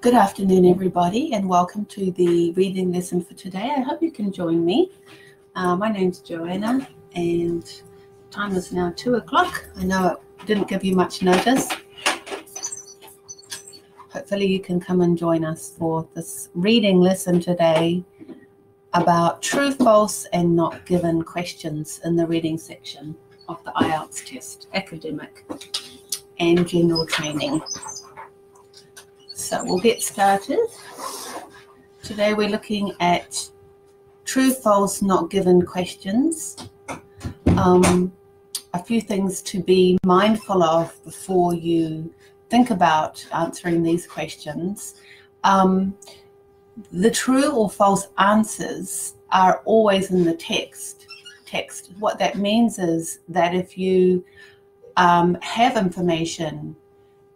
Good afternoon, everybody, and welcome to the reading lesson for today. I hope you can join me. My name's Joanna, and time is now 2 o'clock. I know it didn't give you much notice. Hopefully you can come and join us for this reading lesson today about true, false, and not given questions in the reading section of the IELTS test, academic and general training. So we'll get started. Today we're looking at true, false, not given questions. A few things to be mindful of before you think about answering these questions. The true or false answers are always in the text. What that means is that if you have information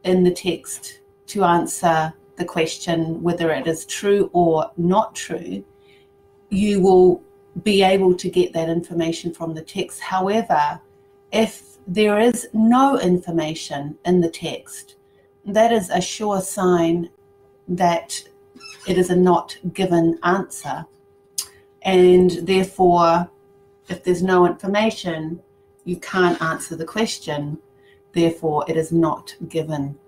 in the text to answer the question whether it is true or not true, you will be able to get that information from the text. However, if there is no information in the text, that is a sure sign that it is a not given answer. And therefore, if there's no information, you can't answer the question. Therefore, it is not given.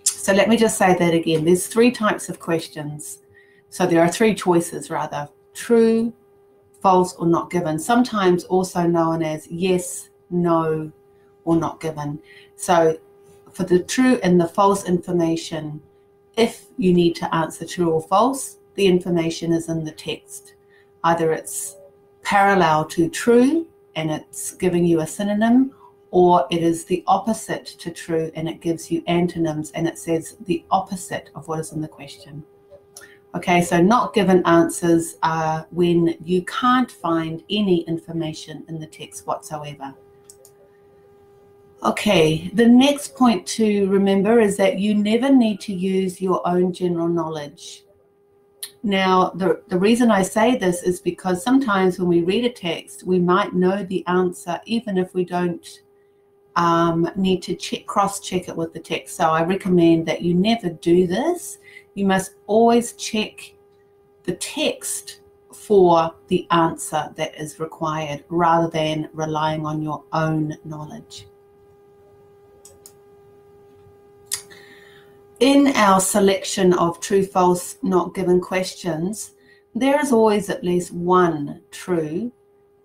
So let me just say that again. There's three types of questions. So there are three choices rather: true, false, or not given. Sometimes also known as yes, no, or not given. So for the true and the false information, if you need to answer true or false, the information is in the text. Either it's parallel to true and it's giving you a synonym, or it is the opposite to true and it gives you antonyms and it says the opposite of what is in the question. Okay, so not given answers are when you can't find any information in the text whatsoever. Okay, the next point to remember is that you never need to use your own general knowledge. Now, the reason I say this is because sometimes when we read a text, we might know the answer even if we don't need to cross-check it with the text. So I recommend that you never do this. You must always check the text for the answer that is required rather than relying on your own knowledge. In our selection of true, false, not given questions, there is always at least one true,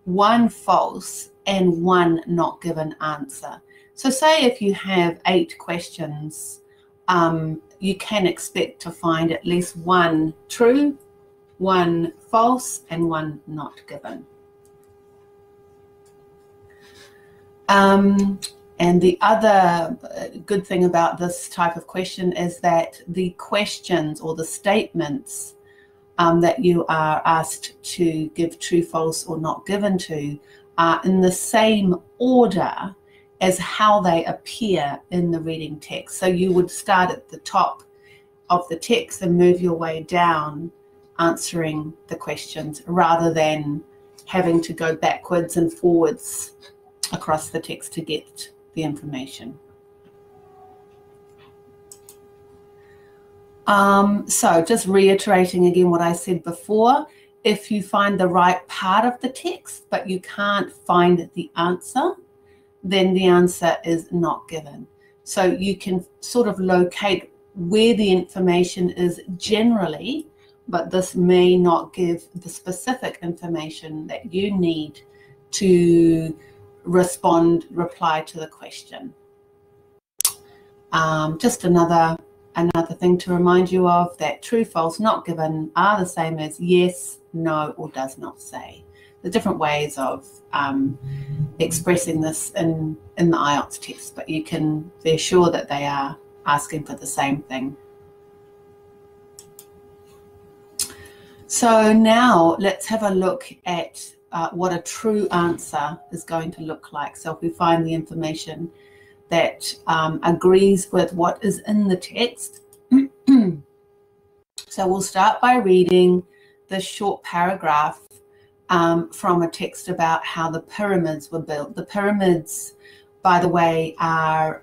one false, and one not given answer. So say if you have 8 questions, you can expect to find at least one true, one false, and one not given. And the other good thing about this type of question is that the questions or the statements that you are asked to give true, false, or not given to are in the same order as how they appear in the reading text. So you would start at the top of the text and move your way down answering the questions rather than having to go backwards and forwards across the text to get the information. So just reiterating again what I said before, if you find the right part of the text but you can't find the answer, then the answer is not given. So you can sort of locate where the information is generally, but this may not give the specific information that you need to reply to the question. Just another thing to remind you of, that true, false, not given are the same as yes, no, or does not say. There's different ways of expressing this in the IELTS test, but you can be sure that they are asking for the same thing. So now let's have a look at what a true answer is going to look like. So if we find the information that agrees with what is in the text. So we'll start by reading this short paragraph from a text about how the pyramids were built. The pyramids by the way, are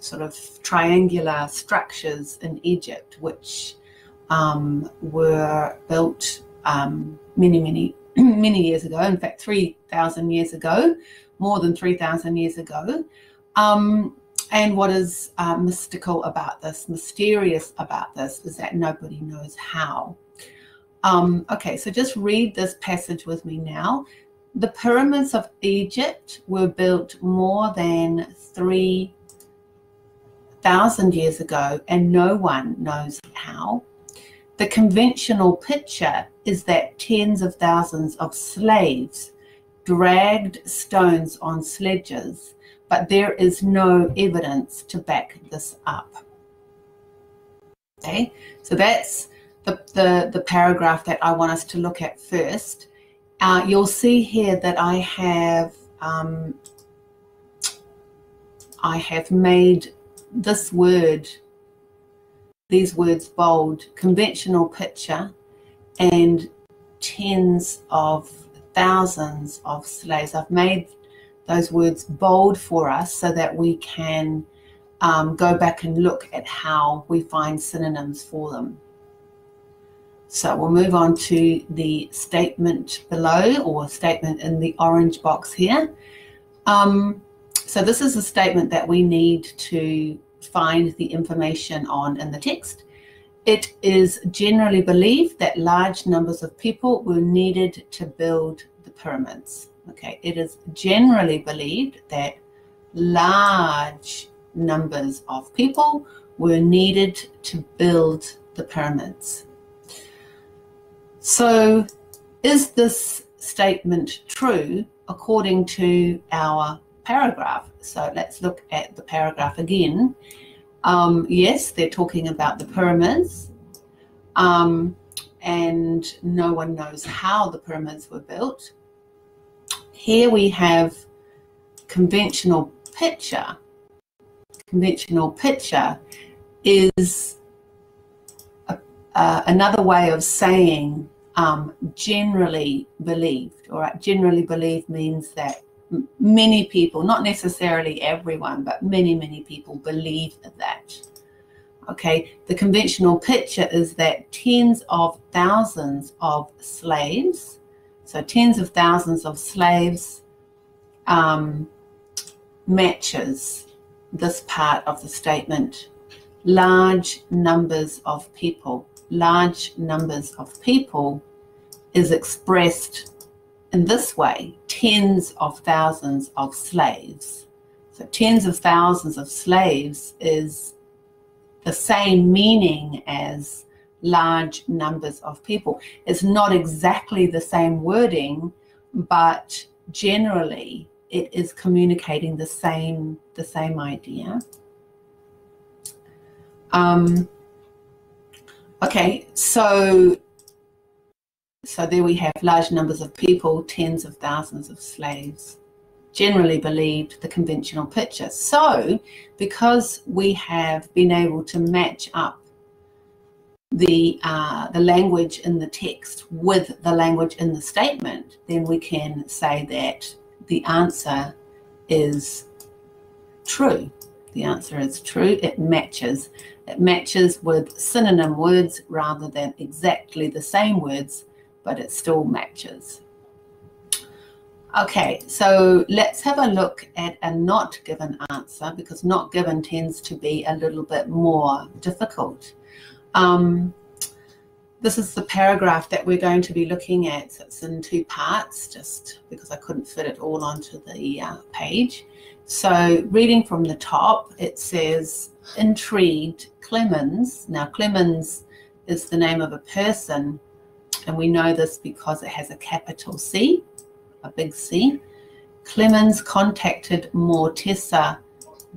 sort of triangular structures in Egypt, which were built many years ago. In fact, 3,000 years ago, more than 3,000 years ago. And what is mystical about this, mysterious about this, is that nobody knows how. Okay, so just read this passage with me now. The pyramids of Egypt were built more than 3,000 years ago, and no one knows how. The conventional picture is that tens of thousands of slaves dragged stones on sledges, but there is no evidence to back this up. Okay, so that's the paragraph that I want us to look at first. You'll see here that I have made this word, these words bold: conventional picture and tens of thousands of slaves. I've made those words bold for us so that we can go back and look at how we find synonyms for them. So we'll move on to the statement below, or statement in the orange box here. So this is a statement that we need to find the information on in the text. It is generally believed that large numbers of people were needed to build the pyramids. Okay, it is generally believed that large numbers of people were needed to build the pyramids. So, is this statement true according to our paragraph? So let's look at the paragraph again. Yes, they're talking about the pyramids, and no one knows how the pyramids were built. Here we have conventional picture. Conventional picture is another way of saying generally believed. All right, generally believed means that many people, not necessarily everyone, but many people believe that. Okay, the conventional picture is that tens of thousands of slaves, so tens of thousands of slaves, matches this part of the statement. Large numbers of people. Large numbers of people is expressed in this way: tens of thousands of slaves. So tens of thousands of slaves is the same meaning as large numbers of people. It's not exactly the same wording, but generally it is communicating the same idea. Okay, so there we have large numbers of people, tens of thousands of slaves. Generally believed, the conventional picture. So because we have been able to match up the language in the text with the language in the statement, then we can say that the answer is true. The answer is true. It matches. It matches with synonym words rather than exactly the same words, but it still matches. Okay, so let's have a look at a not given answer, because not given tends to be a little bit more difficult. This is the paragraph that we're going to be looking at. So it's in two parts, just because I couldn't fit it all onto the page. So reading from the top, it says, intrigued, Clemens. Now Clemens is the name of a person, and we know this because it has a capital C, a big C. Clemens contacted Mortessa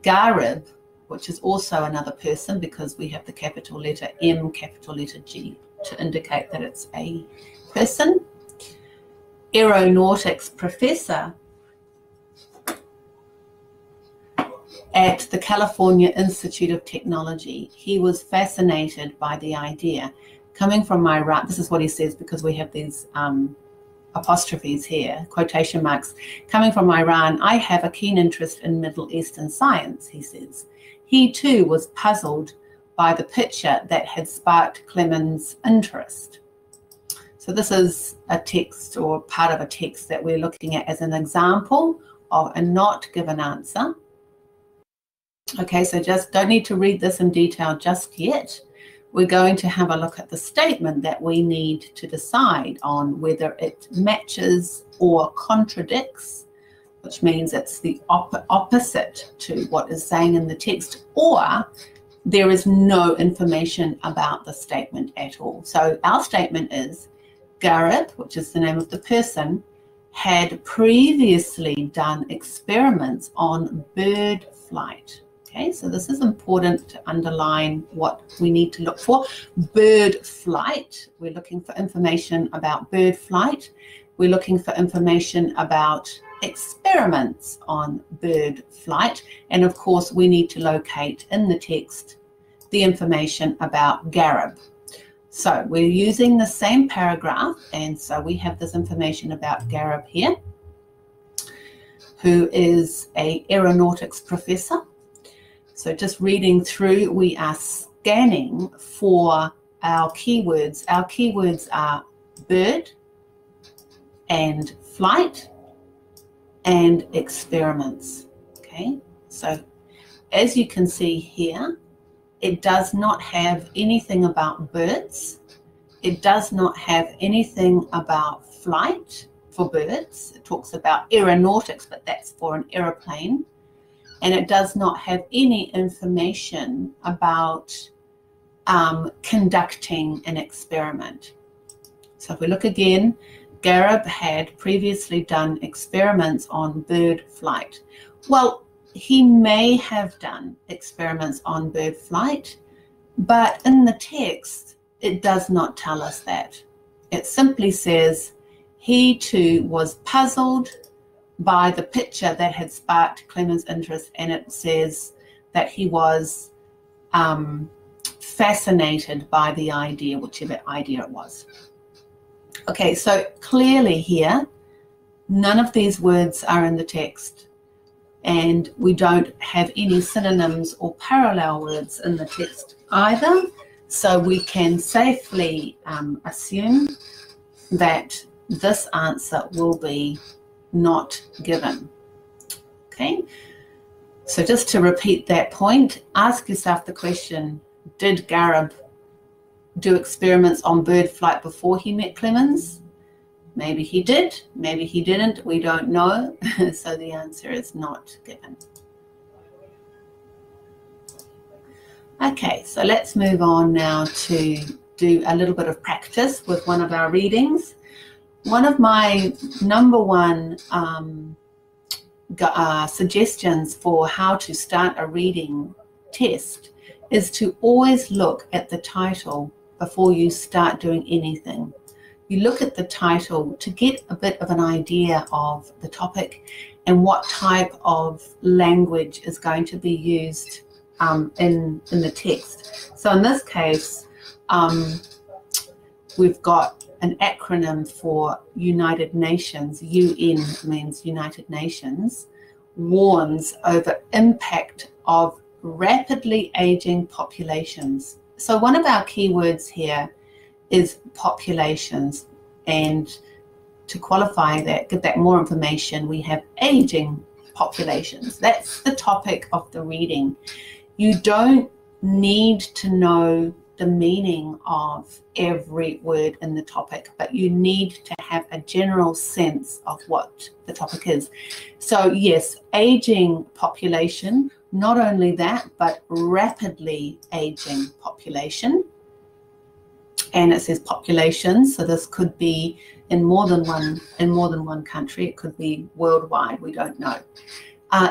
Garib, which is also another person, because we have the capital letter M, capital letter G, to indicate that it's a person. Aeronautics professor at the California Institute of Technology. He was fascinated by the idea. Coming from my right, this is what he says, because we have these apostrophes here, quotation marks. Coming from Iran, I have a keen interest in Middle Eastern science, he says. He too was puzzled by the picture that had sparked Clemens' interest. So this is a text or part of a text that we're looking at as an example of a not given answer. Okay, so just don't need to read this in detail just yet. We're going to have a look at the statement that we need to decide on whether it matches or contradicts, which means it's the opposite to what is saying in the text, or there is no information about the statement at all. So our statement is Garib, which is the name of the person, had previously done experiments on bird flight. Okay, so this is important to underline what we need to look for. Bird flight, we're looking for information about bird flight. We're looking for information about experiments on bird flight. And of course, we need to locate in the text the information about Garib. So we're using the same paragraph, and so we have this information about Garib here, who is an aeronautics professor. So just reading through, we are scanning for our keywords. Our keywords are bird and flight and experiments. Okay, so as you can see here, it does not have anything about birds. It does not have anything about flight for birds. It talks about aeronautics, but that's for an aeroplane. And it does not have any information about conducting an experiment. So if we look again, Garib had previously done experiments on bird flight. Well, he may have done experiments on bird flight, but in the text, it does not tell us that. It simply says he too was puzzled by the picture that had sparked Clemens' interest, and it says that he was fascinated by the idea, whichever idea it was. Okay, so clearly here, none of these words are in the text, and we don't have any synonyms or parallel words in the text either, so we can safely assume that this answer will be not given. Okay, so just to repeat that point, ask yourself the question, did Garib do experiments on bird flight before he met Clemens? Maybe he did, maybe he didn't, we don't know. So the answer is not given. Okay, so let's move on now to do a little bit of practice with one of our readings. One of my number one suggestions for how to start a reading test is to always look at the title before you start doing anything. You look at the title to get a bit of an idea of the topic and what type of language is going to be used in the text. So in this case, we've got an acronym for United Nations. UN means United Nations, warns over impact of rapidly aging populations. So one of our keywords here is populations, and to qualify that, give that more information, we have aging populations. That's the topic of the reading. You don't need to know the meaning of every word in the topic, but you need to have a general sense of what the topic is. So yes, aging population, not only that, but rapidly aging population. And it says populations, so this could be in more than one country. It could be worldwide, we don't know.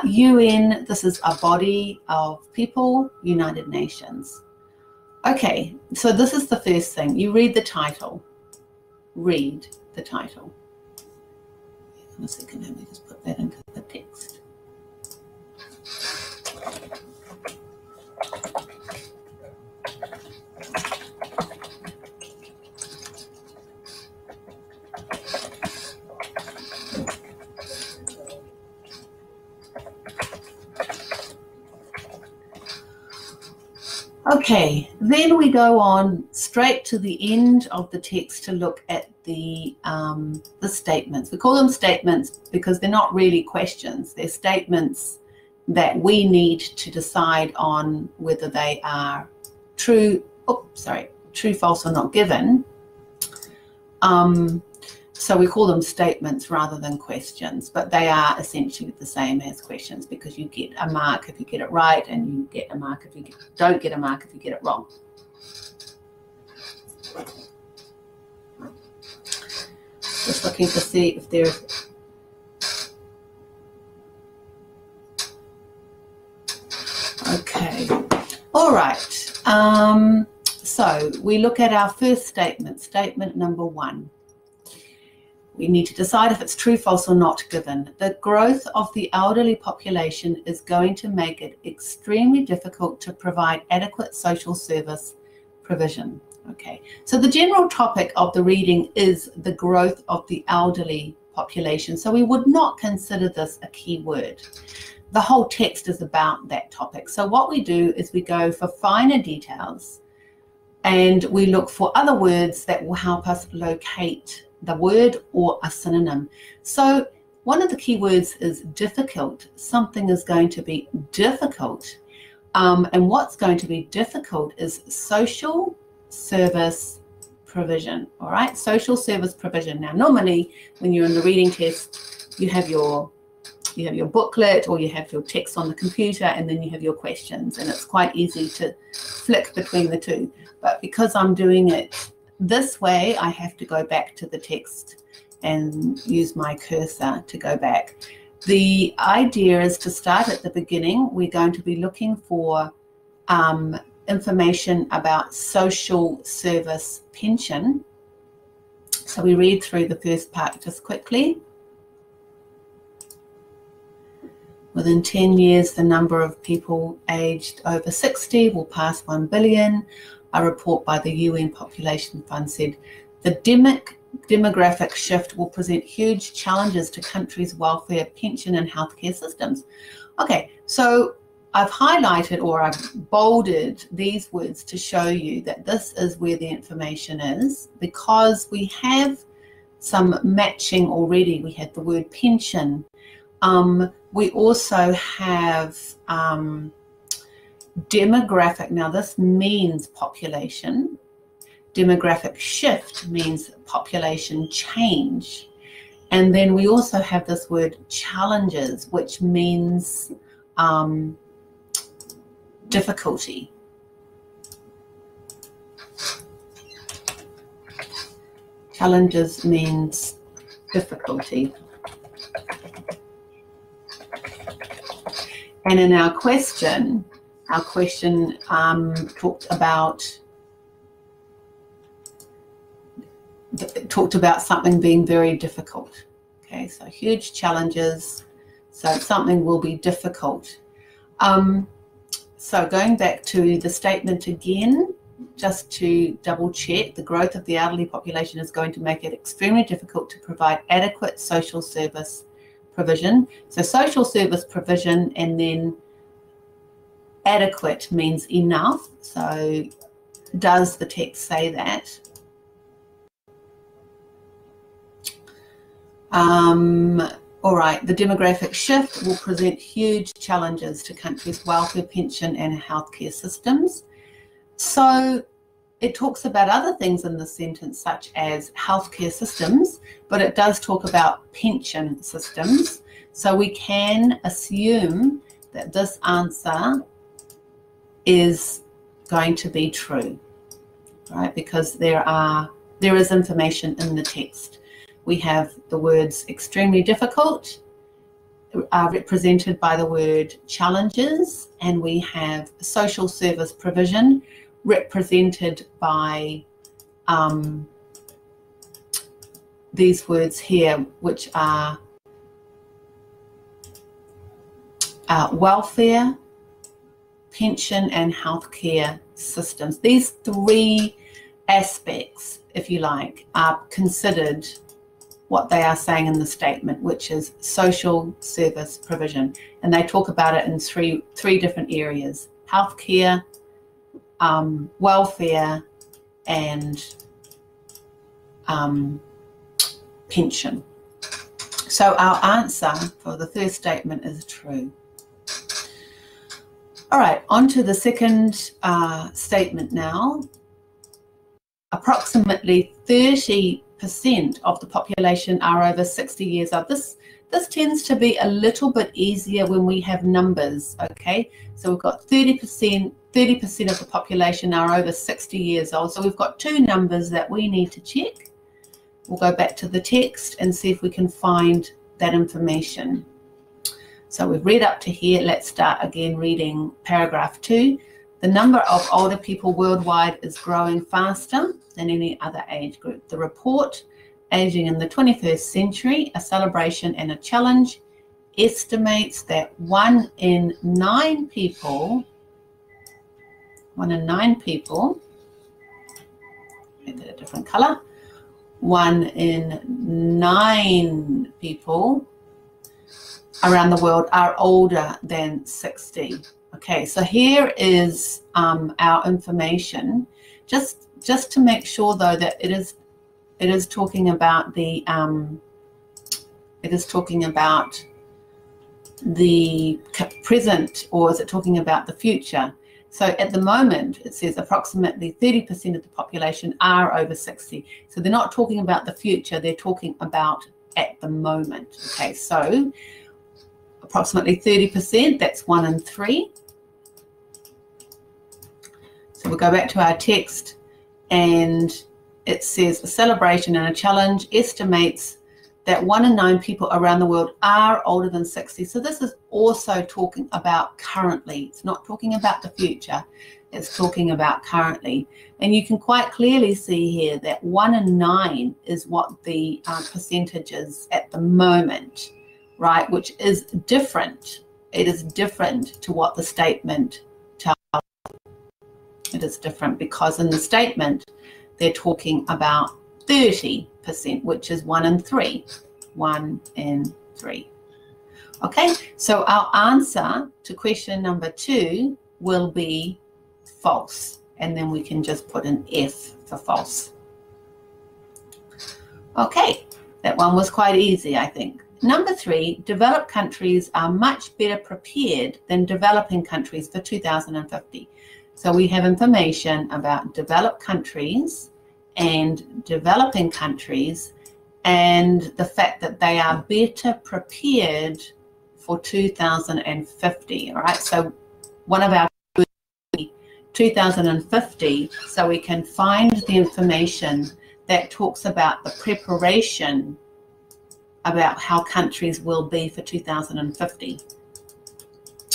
UN, this is a body of people, United Nations. Okay, so this is the first thing. You read the title. Read the title. In a second, let me just put that into the text. Okay, then we go on straight to the end of the text to look at the statements. We call them statements because they're not really questions. They're statements that we need to decide on whether they are true, false, or not given. So we call them statements rather than questions, but they are essentially the same as questions because you get a mark if you get it right, and you get a mark if you don't get a mark if you get it wrong. Just looking to see if there's... Okay, all right. So we look at our first statement, statement number 1. We need to decide if it's true, false, or not given. The growth of the elderly population is going to make it extremely difficult to provide adequate social service provision. Okay, so the general topic of the reading is the growth of the elderly population. So we would not consider this a key word. The whole text is about that topic. So what we do is we go for finer details and we look for other words that will help us locate the word or a synonym. So one of the key words is difficult. Something is going to be difficult. And what's going to be difficult is social service provision. All right, social service provision. Now, normally when you're in the reading test, you have your booklet or you have your text on the computer, and then you have your questions, and it's quite easy to flick between the two. But because I'm doing it this way, I have to go back to the text and use my cursor to go back. The idea is to start at the beginning. We're going to be looking for information about social service pension. So we read through the first part just quickly. Within 10 years, the number of people aged over 60 will pass 1 billion. A report by the UN Population Fund said the demographic shift will present huge challenges to countries' welfare, pension, and healthcare systems. Okay, so I've highlighted or I've bolded these words to show you that this is where the information is, because we have some matching already. We had the word pension. We also have demographic. Now this means population. Demographic shift means population change. And then we also have this word challenges, which means difficulty. Challenges means difficulty. And in our question talked about something being very difficult. Okay, so huge challenges, so something will be difficult. So going back to the statement again, just to double check, the growth of the elderly population is going to make it extremely difficult to provide adequate social service provision. So social service provision, and then adequate means enough. So does the text say that? All right, the demographic shift will present huge challenges to countries' welfare, pension, and healthcare systems. So it talks about other things in the sentence, such as healthcare systems, but it does talk about pension systems. So we can assume that this answer is going to be true, right? Because there is information in the text. We have the words extremely difficult, represented by the word challenges, and we have social service provision, represented by these words here, which are welfare, pension, and healthcare systems. These three aspects, if you like, are considered what they are saying in the statement, which is social service provision. And they talk about it in three different areas: healthcare, welfare and pension. So our answer for the first statement is true. All right, on to the second statement now. Approximately 30% of the population are over 60 years old. This tends to be a little bit easier when we have numbers, okay? So we've got 30% of the population are over 60 years old. So we've got two numbers that we need to check. We'll go back to the text and see if we can find that information. So we've read up to here. Let's start again reading paragraph 2. The number of older people worldwide is growing faster than any other age group. The report, Aging in the 21st Century, a Celebration and a Challenge, estimates that 1 in 9 people, make that a different color, 1 in 9 people around the world are older than 60. Okay, so here is our information. Just to make sure though that it is talking about the present, or is it talking about the future? So at the moment it says approximately 30% of the population are over 60. So they're not talking about the future, they're talking about at the moment. Okay, so approximately 30%, that's 1 in 3. So we'll go back to our text, and it says a celebration and a challenge estimates that 1 in 9 people around the world are older than 60. So this is also talking about currently. It's not talking about the future. It's talking about currently. And you can quite clearly see here that 1 in 9 is what the percentage is at the moment, right? Which is different. It is different to what the statement tells us. It is different because in the statement, they're talking about 30%, which is 1 in 3. 1 in 3. Okay, so our answer to question number 2 will be false. And then we can just put an F for false. Okay, that one was quite easy, I think. Number 3, developed countries are much better prepared than developing countries for 2050. So we have information about developed countries and developing countries and the fact that they are better prepared for 2050. All right, so one of our 2050, so we can find the information that talks about the preparation about how countries will be for 2050.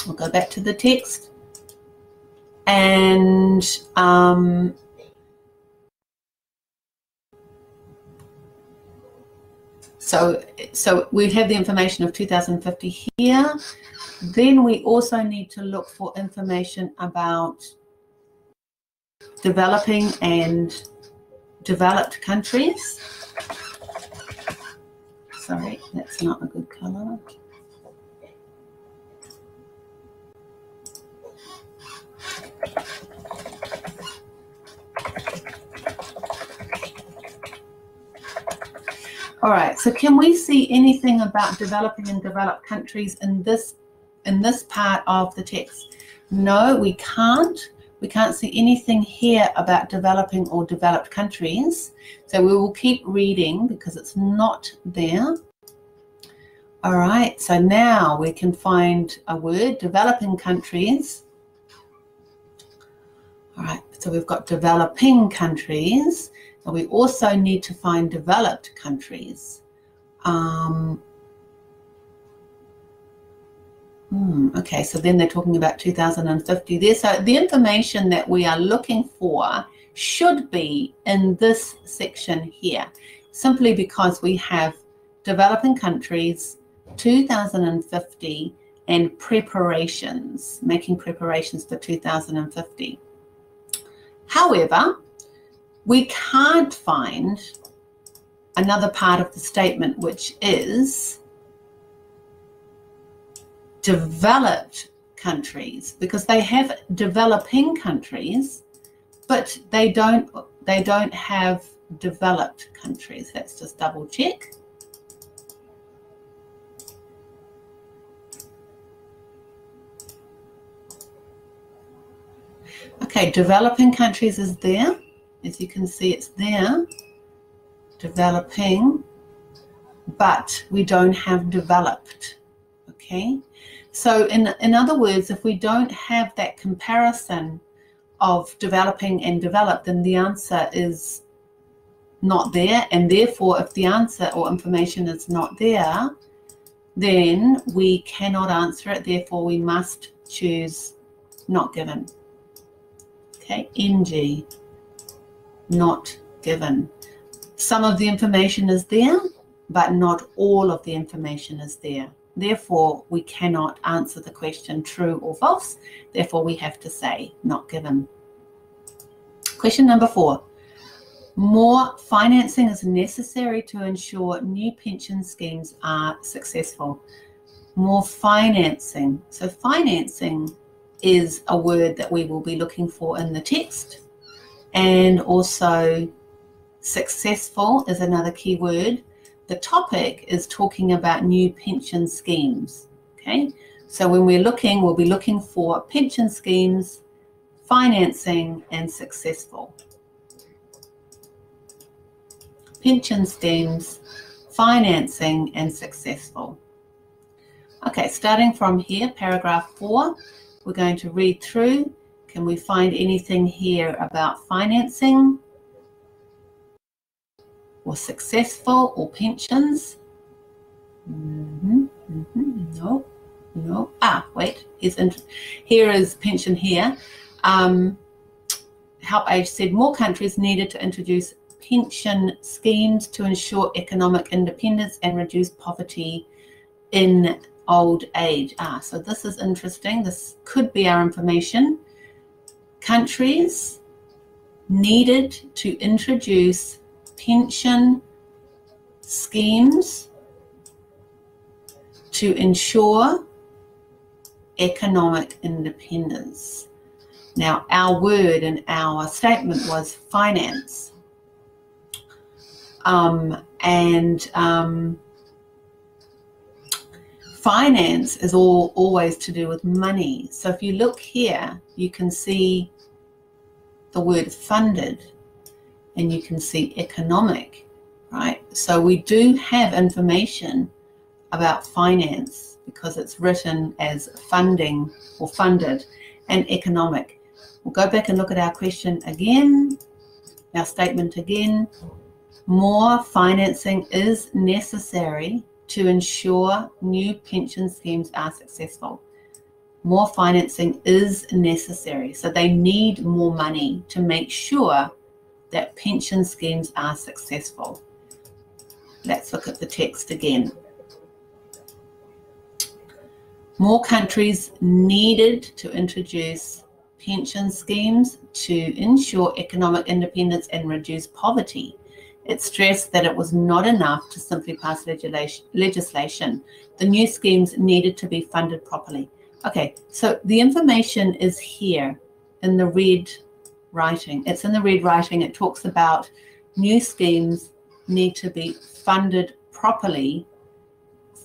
We'll go back to the text. And so we have the information of 2050 here. Then we also need to look for information about developing and developed countries. Sorry, that's not a good color. All right, so can we see anything about developing and developed countries in this part of the text? No, we can't. We can't see anything here about developing or developed countries. So we will keep reading because it's not there. All right, so now we can find a word, developing countries. All right, so we've got developing countries. And we also need to find developed countries. Okay, so then they're talking about 2050 there. So the information that we are looking for should be in this section here, simply because we have developing countries, 2050, and preparations, making preparations for 2050. However, we can't find another part of the statement, which is developed countries, because they have developing countries but they don't have developed countries. Let's just double check. Okay, developing countries is there. As you can see, it's there. Developing, but we don't have developed. Okay, so in other words, if we don't have that comparison of developing and developed, then the answer is not there, and therefore if the answer or information is not there, then we cannot answer it. Therefore we must choose not given. Okay, NG, not given. Some of the information is there, but not all of the information is there. Therefore, we cannot answer the question true or false. Therefore, we have to say not given. Question number 4. More financing is necessary to ensure new pension schemes are successful. More financing. So financing is a word that we will be looking for in the text. And also successful is another key word. The topic is talking about new pension schemes. Okay, so when we're looking, we'll be looking for pension schemes, financing, and successful. Pension schemes, financing, and successful. Okay, starting from here, paragraph 4, we're going to read through. Can we find anything here about financing or successful or pensions? No. Wait, here is pension here. Help Age said more countries needed to introduce pension schemes to ensure economic independence and reduce poverty in old age. So this is interesting. This could be our information. Countries needed to introduce pension schemes to ensure economic independence. Now, our word in our statement was finance. Finance is always to do with money. So if you look here, you can see the word funded and you can see economic, right? So we do have information about finance because it's written as funding or funded, and economic. We'll go back and look at our question again, our statement again. More financing is necessary to ensure new pension schemes are successful. More financing is necessary. So they need more money to make sure that pension schemes are successful. Let's look at the text again. More countries needed to introduce pension schemes to ensure economic independence and reduce poverty. It stressed that it was not enough to simply pass legislation. The new schemes needed to be funded properly. Okay, so the information is here in the red writing. It's in the red writing. It talks about new schemes need to be funded properly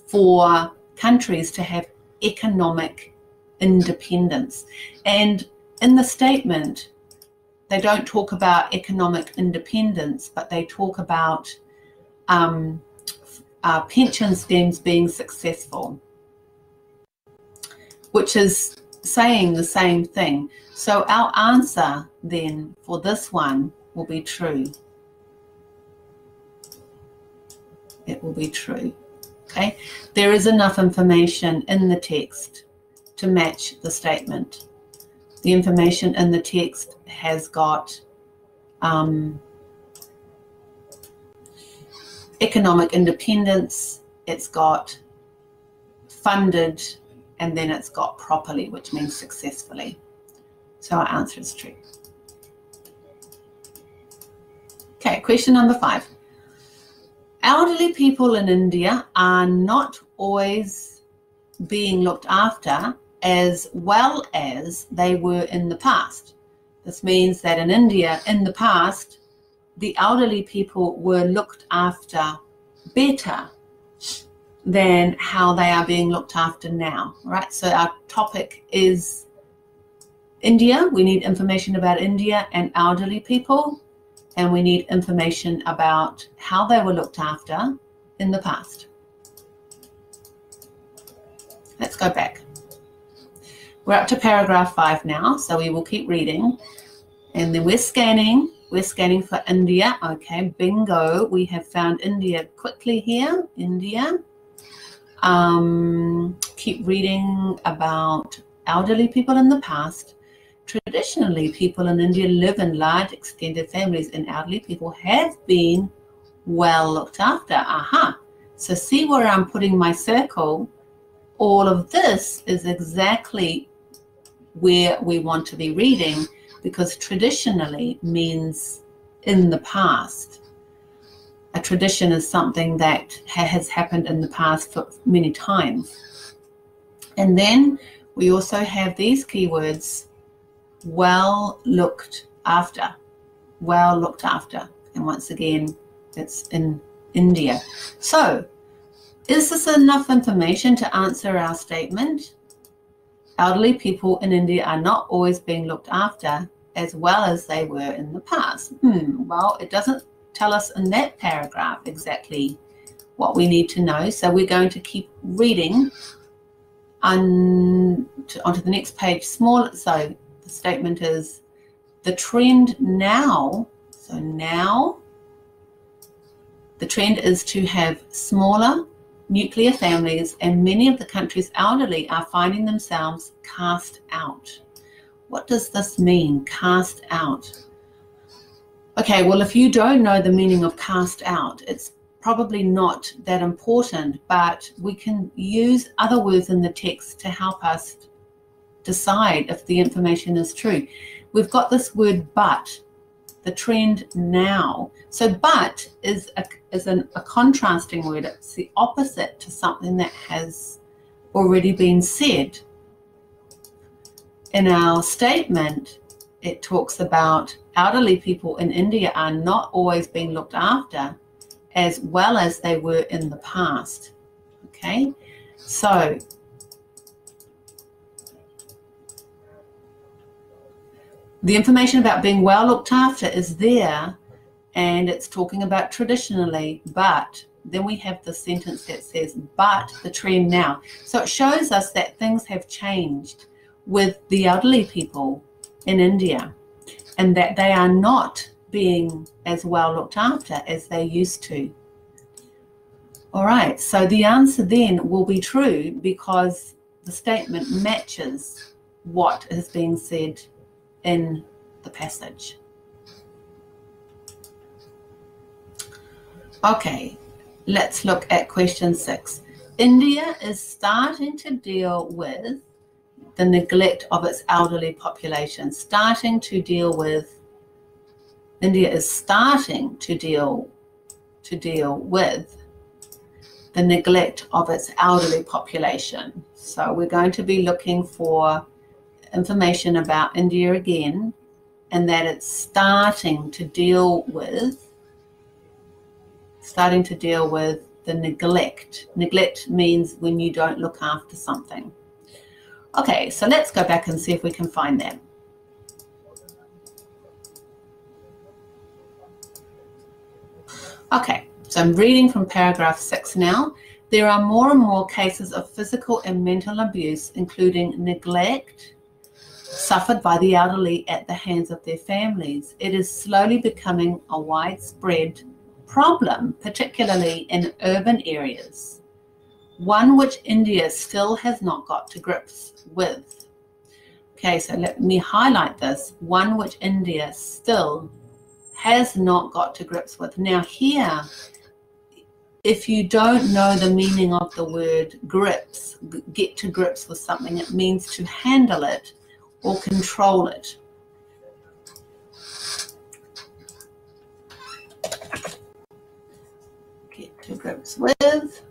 for countries to have economic independence. And in the statement, they don't talk about economic independence, but they talk about pension schemes being successful, which is saying the same thing. So our answer then for this one will be true. It will be true. Okay, there is enough information in the text to match the statement. The information in the text has got economic independence, it's got funded, and then it's got properly, which means successfully. So our answer is true. Okay, question number 5. Elderly people in India are not always being looked after as well as they were in the past. This means that in India, in the past, the elderly people were looked after better than how they are being looked after now, right? So our topic is India. We need information about India and elderly people, and we need information about how they were looked after in the past. Let's go back. We're up to paragraph 5 now, so we will keep reading. And then we're scanning for India. Okay, bingo. We have found India quickly here. India. Keep reading about elderly people in the past. Traditionally, people in India live in large extended families, and elderly people have been well looked after. Aha. So see where I'm putting my circle? All of this is exactly where we want to be reading, because traditionally means in the past. A tradition is something that has happened in the past for many times. And then we also have these keywords, well looked after, well looked after. And once again, it's in India. So is this enough information to answer our statement? Elderly people in India are not always being looked after as well as they were in the past. Well, it doesn't tell us in that paragraph exactly what we need to know. So we're going to keep reading onto the next page. So the statement is the trend now. So now the trend is to have smaller nuclear families, and many of the country's elderly are finding themselves cast out. What does this mean, cast out? Okay, well, if you don't know the meaning of cast out, it's probably not that important, but we can use other words in the text to help us decide if the information is true. We've got this word but, the trend now. So but is a contrasting word. It's the opposite to something that has already been said. In our statement, it talks about elderly people in India are not always being looked after as well as they were in the past. Okay, so the information about being well looked after is there, and it's talking about traditionally, but then we have the sentence that says, but the trend now. So it shows us that things have changed with the elderly people in India, and that they are not being as well looked after as they used to. All right, so the answer then will be true because the statement matches what is being said in the passage. Okay, let's look at question 6. India is starting to deal with the neglect of its elderly population. India is starting to deal with the neglect of its elderly population. So we're going to be looking for information about India again, and that it's starting to deal with the neglect. Neglect means when you don't look after something. Okay, so let's go back and see if we can find that. Okay, so I'm reading from paragraph 6 now. There are more and more cases of physical and mental abuse, including neglect suffered by the elderly at the hands of their families. It is slowly becoming a widespread problem, particularly in urban areas, one which India still has not got to grips with. Okay, so let me highlight this, one which India still has not got to grips with. Now here, if you don't know the meaning of the word grips, get to grips with something, it means to handle it or control it. Get to grips with.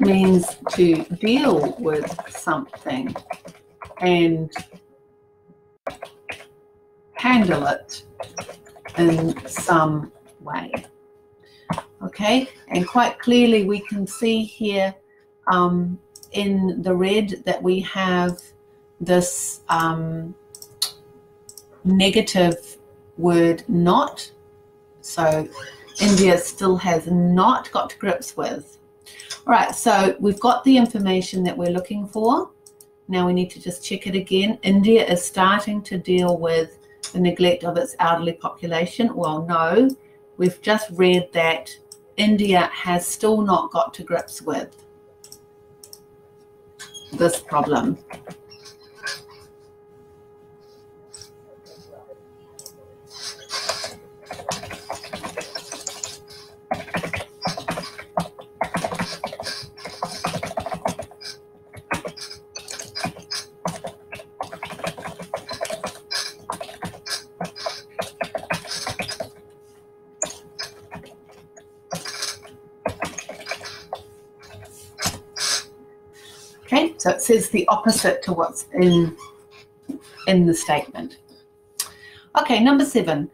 means to deal with something and handle it in some way. Okay, and quite clearly we can see here in the red that we have this negative word not. So India still has not got to grips with. All right, so we've got the information that we're looking for. Now we need to just check it again. India is starting to deal with the neglect of its elderly population. Well, no, we've just read that India has still not got to grips with this problem. Okay, so it says the opposite to what's in the statement. Okay, number 7.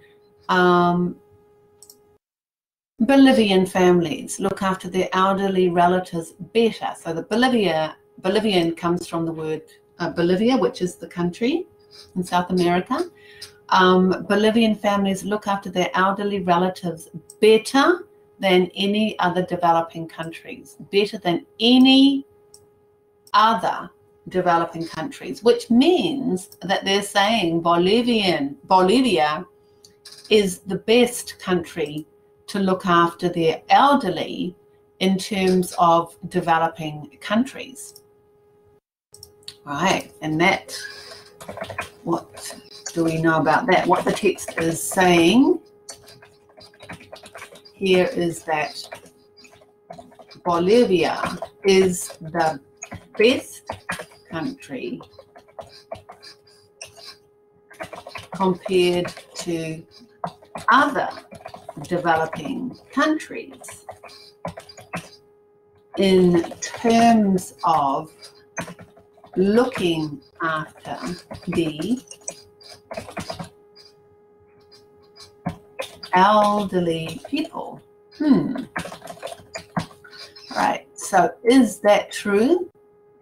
Bolivian families look after their elderly relatives better. So the Bolivian comes from the word Bolivia, which is the country in South America. Bolivian families look after their elderly relatives better than any other developing countries. Better than any other developing countries, which means that they're saying Bolivia is the best country to look after their elderly in terms of developing countries. Right, and that, what do we know about that? What the text is saying here is that Bolivia is the best country compared to other developing countries in terms of looking after the elderly people. Right, so is that true?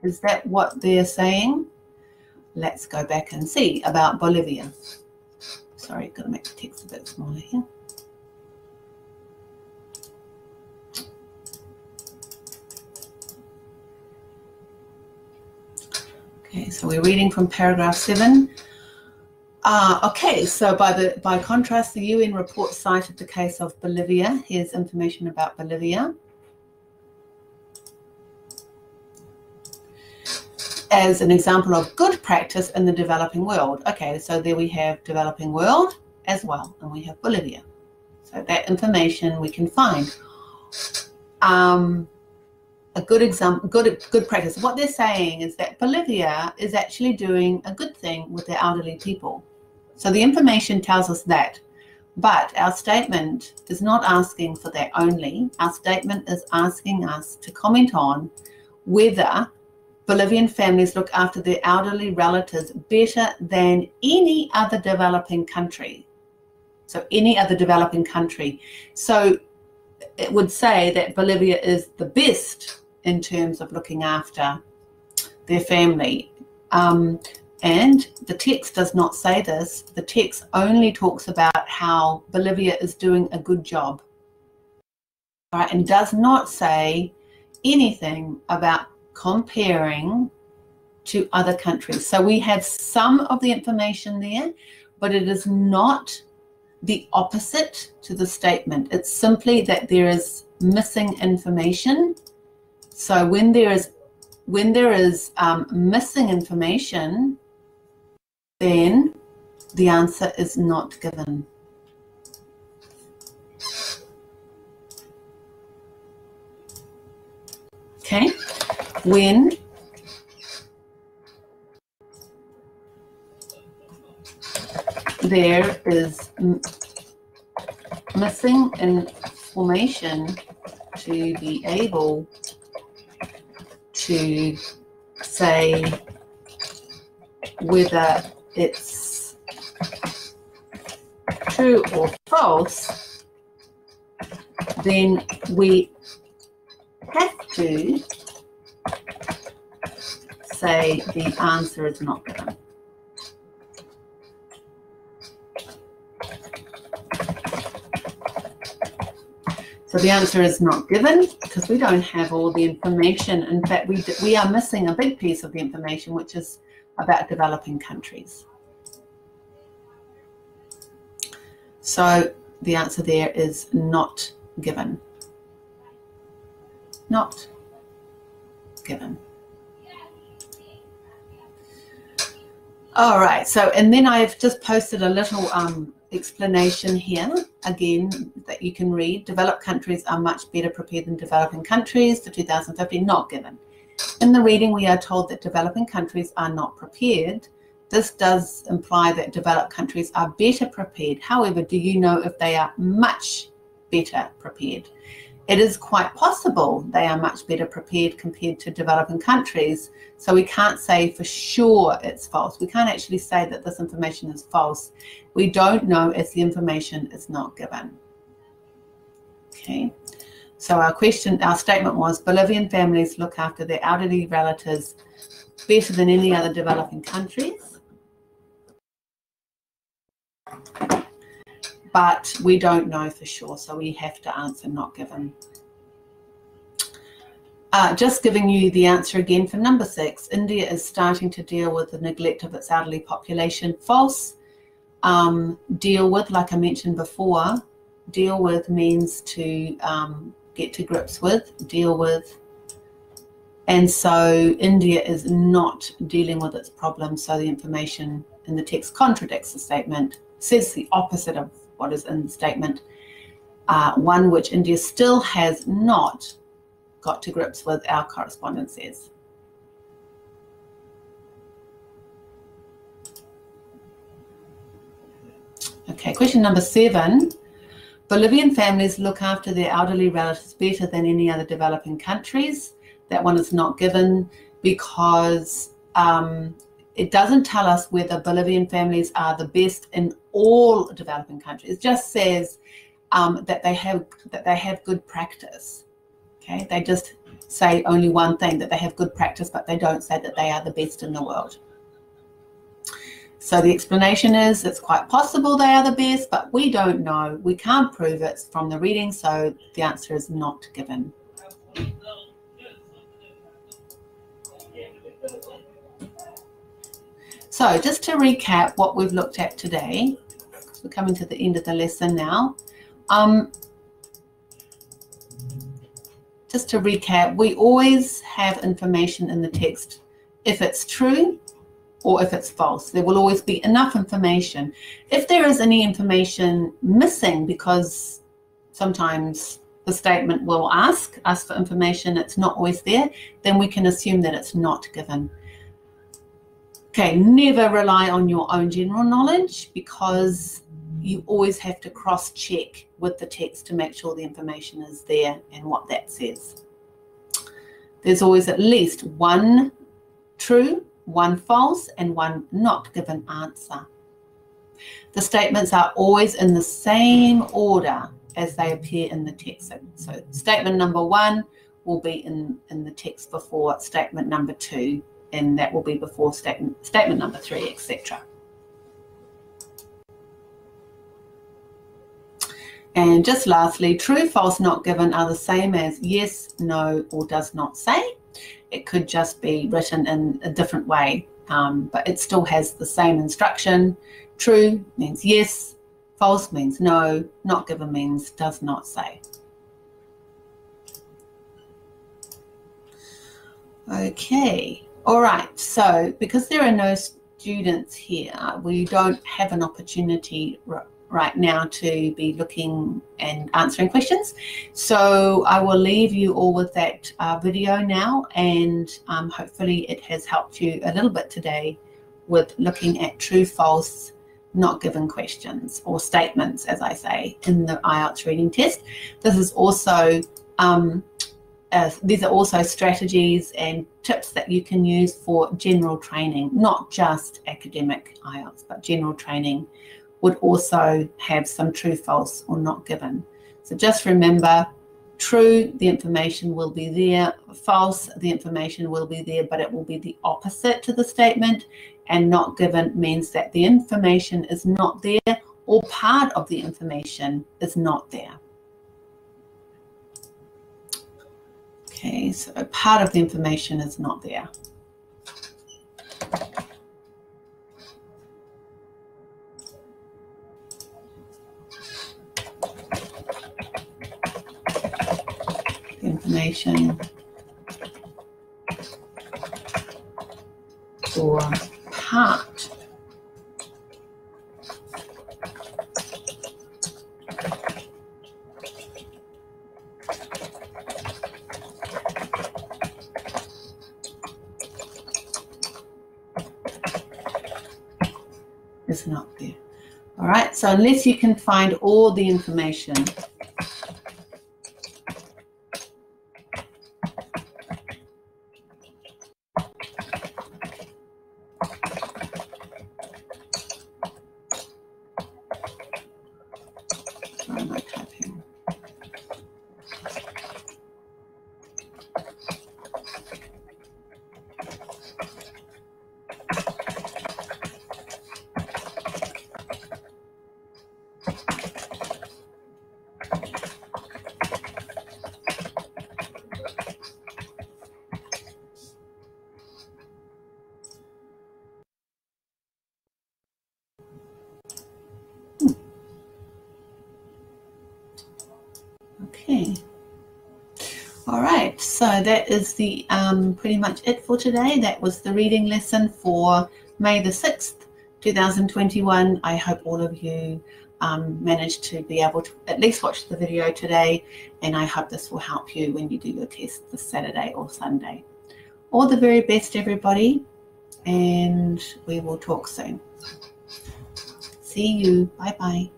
Is that what they're saying? Let's go back and see about Bolivia. Sorry, got to make the text a bit smaller here. Okay, so we're reading from paragraph 7. Okay, so by contrast, the UN report cited the case of Bolivia. Here's information about Bolivia as an example of good practice in the developing world. Okay, so there we have developing world as well, and we have Bolivia. So that information we can find. A good example, good practice. What they're saying is that Bolivia is actually doing a good thing with their elderly people. So the information tells us that, but our statement is not asking for that only. Our statement is asking us to comment on whether Bolivian families look after their elderly relatives better than any other developing country. So any other developing country. So it would say that Bolivia is the best in terms of looking after their family. And the text does not say this. The text only talks about how Bolivia is doing a good job, right? And does not say anything about comparing to other countries. So we have some of the information there, but it is not the opposite to the statement. It's simply that there is missing information. So when there is missing information, then the answer is not given. Okay, when there is missing information to be able to say whether it's true or false, then we have to say the answer is not given. So the answer is not given because we don't have all the information. In fact, we are missing a big piece of the information, which is about developing countries. So the answer there is not given. Not given. All right, so, and then I've just posted a little explanation here, again, that you can read. Developed countries are much better prepared than developing countries for 2015, not given. In the reading, we are told that developing countries are not prepared. This does imply that developed countries are better prepared. However, do you know if they are much better prepared? It is quite possible they are much better prepared compared to developing countries. So we can't say for sure it's false. We can't actually say that this information is false. We don't know if the information is not given. Okay. So our statement was, Bolivian families look after their elderly relatives better than any other developing countries. But we don't know for sure, so we have to answer not given. Just giving you the answer again for number 6. India is starting to deal with the neglect of its elderly population. False. Deal with, like I mentioned before, deal with means to get to grips with, deal with. And so India is not dealing with its problem, so the information in the text contradicts the statement, says the opposite of what is in the statement. One which India still has not got to grips with, our correspondent says. Okay, question number 7. Bolivian families look after their elderly relatives better than any other developing countries. That one is not given because it doesn't tell us whether Bolivian families are the best in all developing countries. It just says that they have good practice. Okay, they just say only one thing, that they have good practice, but they don't say that they are the best in the world. So the explanation is it's quite possible they are the best, but we don't know. We can't prove it from the reading, so the answer is not given. So just to recap what we've looked at today, we're coming to the end of the lesson now. Just to recap, we always have information in the text if it's true or if it's false. There will always be enough information. If there is any information missing, because sometimes the statement will ask us for information, it's not always there, then we can assume that it's not given. Okay, never rely on your own general knowledge, because you always have to cross-check with the text to make sure the information is there and what that says. There's always at least one true, one false, and one not given answer. The statements are always in the same order as they appear in the text. So statement number 1 will be in the text before statement number 2, and that will be before statement number 3, etc. And just lastly, true, false, not given are the same as yes, no, or does not say. It could just be written in a different way, but it still has the same instruction. True means yes, false means no, not given means does not say. Okay, all right, so because there are no students here, we don't have an opportunity right now to be looking and answering questions. So I will leave you all with that video now, and hopefully it has helped you a little bit today with looking at true, false, not given questions or statements, as I say, in the IELTS reading test. This is also these are also strategies and tips that you can use for general training, not just academic IELTS, but general training would also have some true, false, or not given. So just remember, true, the information will be there. False, the information will be there, but it will be the opposite to the statement. And not given means that the information is not there, or part of the information is not there. Okay, so part of the information is not there. The information or part is not there. All right, so unless you can find all the information, sorry, I'm not typing. Okay. All right, so that is the pretty much it for today. That was the reading lesson for May the 6th, 2021. I hope all of you managed to be able to at least watch the video today, and I hope this will help you when you do your test this Saturday or Sunday. All the very best, everybody, and we will talk soon. See you. Bye-bye.